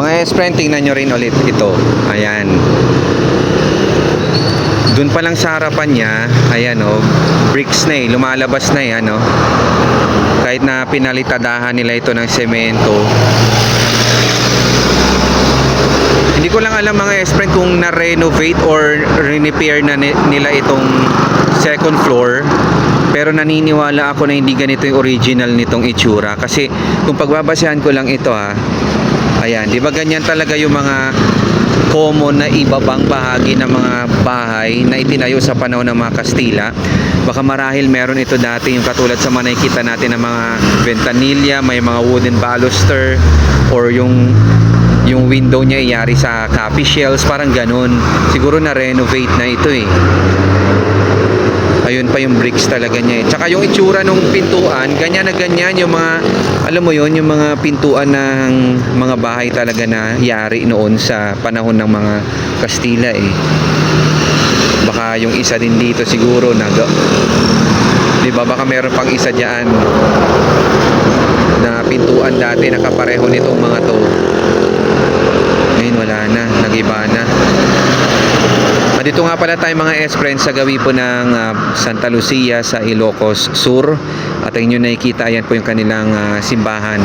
Mga S-friend, tingnan nyo rin ulit ito. Ayan. Doon pa lang sa harapan niya, ayan o, bricks na eh, lumalabas na eh, ano. Kahit na pinalitadahan nila ito ng semento. Hindi ko lang alam mga S-friend kung na-renovate or repair na nila itong second floor. Pero naniniwala ako na hindi ganito yung original nitong itsura. Kasi kung pagbabasehan ko lang ito ha, ayan, di ba ganyan talaga yung mga common na ibabang bahagi ng mga bahay na itinayo sa panahon ng mga Kastila. Baka marahil meron ito dati yung katulad sa mga nakikita natin ng mga ventanilla, may mga wooden baluster, or yung window niya iyari sa copy shells, parang ganun. Siguro na renovate na ito eh. Ayun pa yung bricks talaga niya eh. Tsaka yung itsura ng pintuan, ganyan na ganyan yung mga, alam mo yon, yung mga pintuan ng mga bahay talaga na yari noon sa panahon ng mga Kastila eh. Baka yung isa din dito siguro na, diba, baka meron pang isa dyan na pintuan dati nakapareho nitong mga to. Ngayon wala na, nagiba na. Dito nga pala tayo mga S-friends sa gawi po ng Santa Lucia sa Ilocos Sur. At ang inyo nakikita, yan po yung kanilang simbahan.